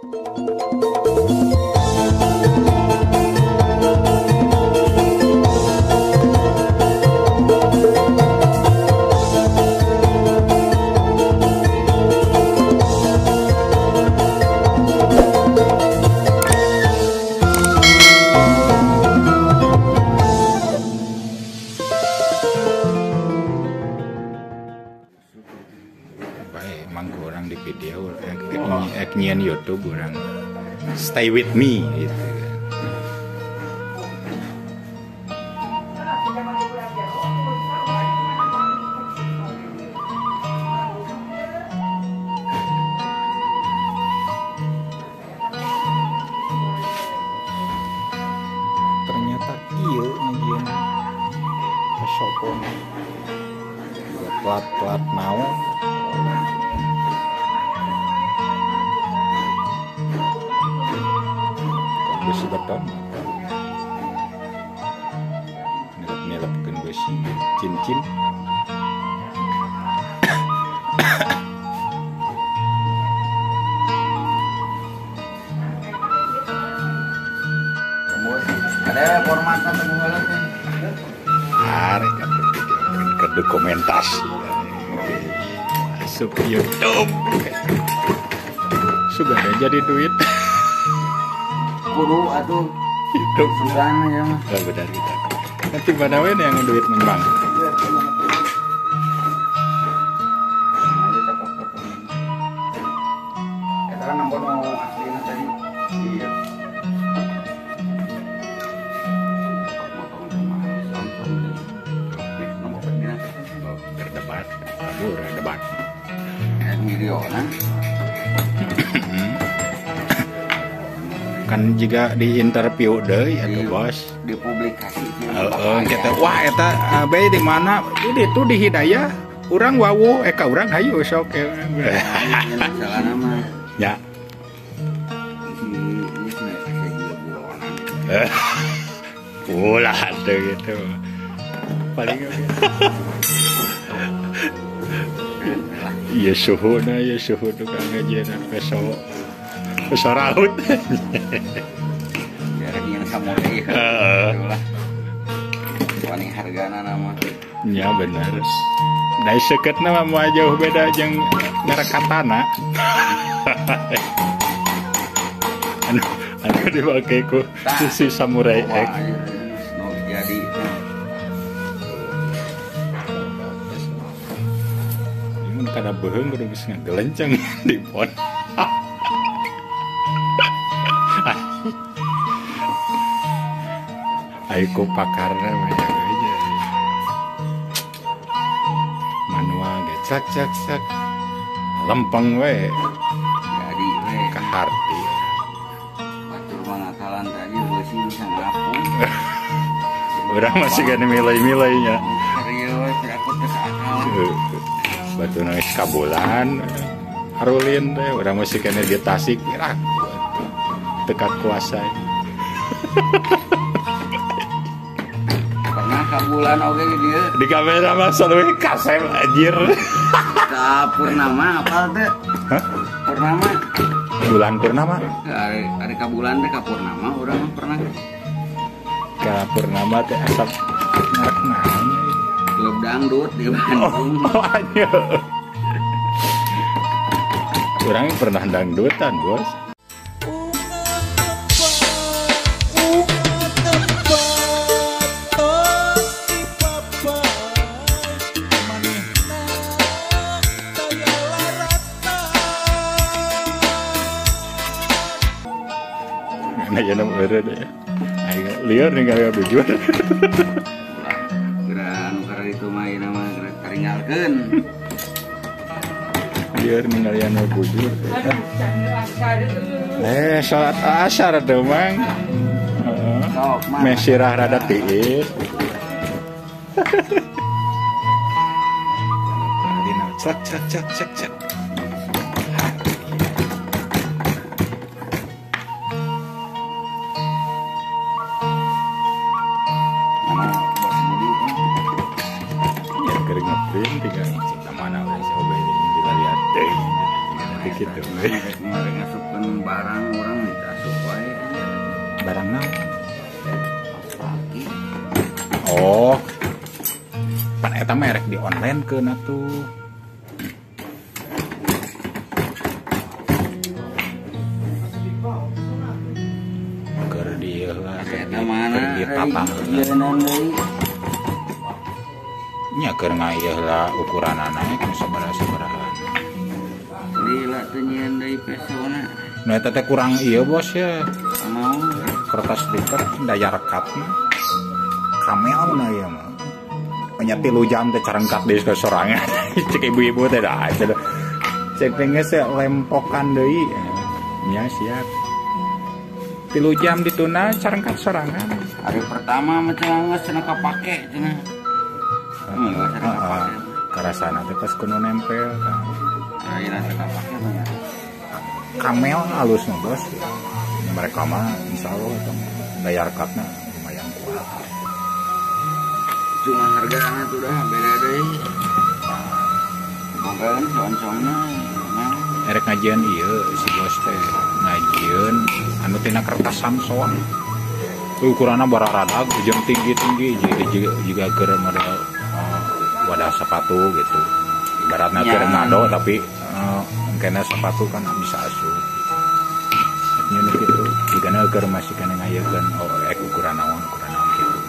Emang kurang di video nyian YouTube kurang stay with me gitu kan. Ternyata iya nyian kesopon plat naon. Besi beton nilap-nilapkeun besi cincin ada formatnya tenggelam arek ke dokumentasi masuk YouTube sudah jadi duit kudu atuh hidup sugan ya mah. Benar kita. Nanti mana yang duit menyumbang. Eta kan nomor aslina tadi. Iya. Berdebat, debat. Video kan. Kan jika di interview deh ya bos Dipublikasi kita wah eta bae di mana ini tuh di Hidayah urang wawu ka urang hayu sok salah nama ya ulah tuh gitu paling iya suhu tuh kan ngajian peso saraut yang sampai itulah paling hargana nama ya benar dari seket nama mau jauh beda jeung ngerekatana anu dipakai ku si samurai X jadi ini kada beheung kudu geus ngagelenceng di pon Aiko pakarna aja manual ge cak lempeng we jadi we ka harti batur mangakalan tadi beusi bisa ngapung urang masih gani milai-milainya serieu we pirakut teh akal batu nangis kabulan harulin teh urang masih kene di Tasik pirak tekat kuasa kabulan oke dia di kamera mah selalu kasem anjir ka purnama apa teh purnama bulan purnama hari ka bulan teh ka purnama urang pernah ka purnama teh asap ngarek nanya klub dangdut di Bandung aja urang pernah dangdutan bos nah ya nama ada deh liar nih gak bujur kira nukar itu main nama taringalkeun liar nih gak bujur sholat asar tuh mang mesirah rada tiis cek tinggal cinta mana orang coba ini kita lihat deh gitu ngasupkan barang orang minta supaya Barang naon? lagi Oh. Pan eta merek di online keun atuh. Keur dieu lah, eta mana keur ditata. jeunan deui Nya keur ngayeuh lah ukuranana kan sabaraha-sabarahan. lila teu nyieun deui pesona Nu eta teh kurang ieu bos ya. mau Kertas stiker daya rekatna. Kamelna ieu mah. Nya 3 jam teh carengkat deui ka sorangan. Cek ibu-ibu teh dah. Cek teh geus lempokan deui. Nya siap. 3 jam dituna carengkat sorangan. hari pertama mah cenah geus cenah kapake cenah geus cenah kapake Karasana teh pas kudu nempel kan. ayeuna teh kapake banyak Kamel halus nu bos. Mereka mah insyaallah eta daya rekatna lumayan kuat. cuma hargana tuh dah beda deui bogaan soncongna Erek ngajieun ieu si bos teh ngajieun anu tina kertas Samson. Ukuranna bararadag jeung tinggi-tinggi juga keur model wadah sepatu gitu. Ibaratna Ya. keur ngado tapi kena sepatu kan bisa asup. Nya kitu. Jigana keur masih kana ngayekeun ukuran naon kitu.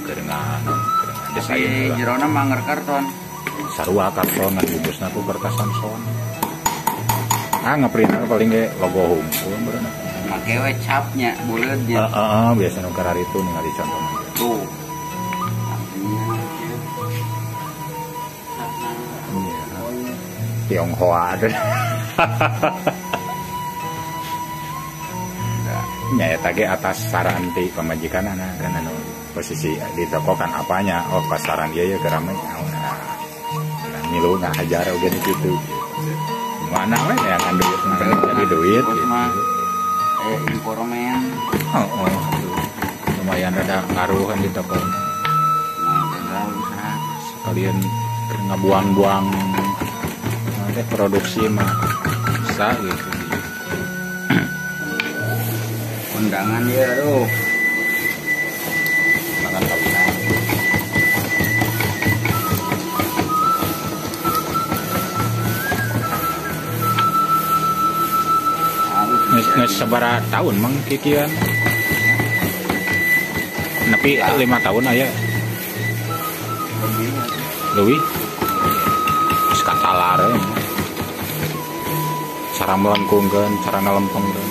Keur ngano desain di heula. jerona mangger karton Sarua karton ngabungkusna ku kertas Samson. Ngeprint paling ge logo hungkul beureuh. make we capnya buleut nya Biasa nu karar itu ningali contohna. tuh Tionghoa deh. Nya eta ge atas saran ti pamajikanana kan anu posisi di toko kan apanya pas saran ieu ge rame milu ngahajar oge kitu. Mana we yang duit jadi duit Bos gitu. mah informen Lumayan ada ngaruh kan di toko. usaha Sekalian ngabuang-buang produksi mah bisa gitu. undangan ya aduh Makan kawinan. harus Nges sabaraha tahun mang kikian. Nepi 5 tahun aya lebih leuwih. Geus katalar we. Cara melengkungkeun, cara ngalempengkeun.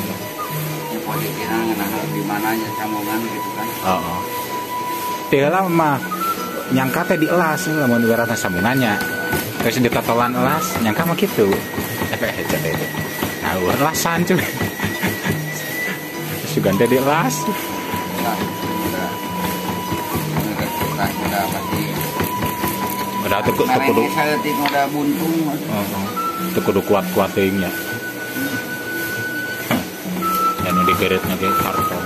ya posisinya ngenah di mananya sambungan gitu kan Heeh. Teu lah mah nyangka teh dielas lamun ibaratna sambungannya. Geus ditatolan elas, nyangka mah kitu. Ecet teh. Nah, elasan cuy. Sugan teh dielas. ya udah pasti Udah teu kudu mereka saeutik udah buntung teu kudu kuat-kuat teuing nya. Anu digeretna ge karton.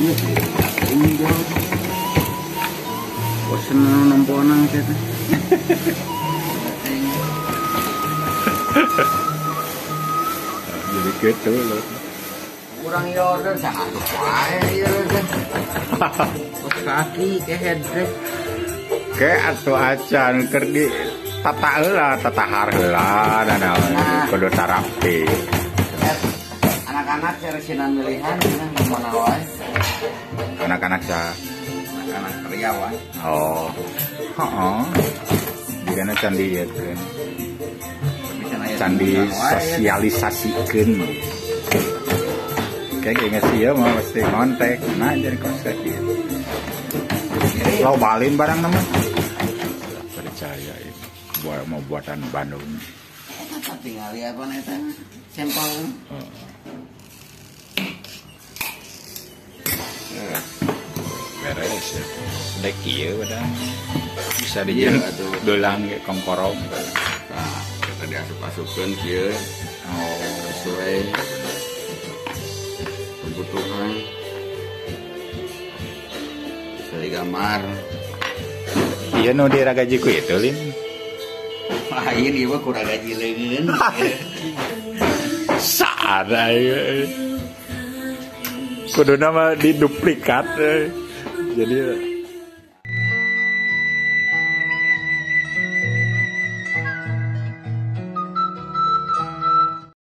iya ini jauh bosen nomponang kita Jadi gitu loh. kurang ya order sangat wae ieu teh kos kaki ke headrest Kayak atuh acan keur di tata heula, tatahar heula dan kudu tarapi. anak-anak seresinan milihan di mana wae Anak-anak sa anak-anak karyawan oh. Heeh. Digana candi ieu kan. Candi sosialisasikeun. Kayak geus ieu mah mesti kontak, nah jadi kontak ieu. Lo balin barang nama. Percaya itu. Mau buatan Bandung. tinggal lihat apa eta sampel Beres ya. Dek ieu badan. Bisa dijieun dolang ge kongkorong. nah kita diasup-asupkeun kieu Oh, sesuai kebutuhan sesuai gambar iya nu diragajiku itu Lin. lain ieu kurang gaji leungeun. Sada kudu nama diduplikat jadi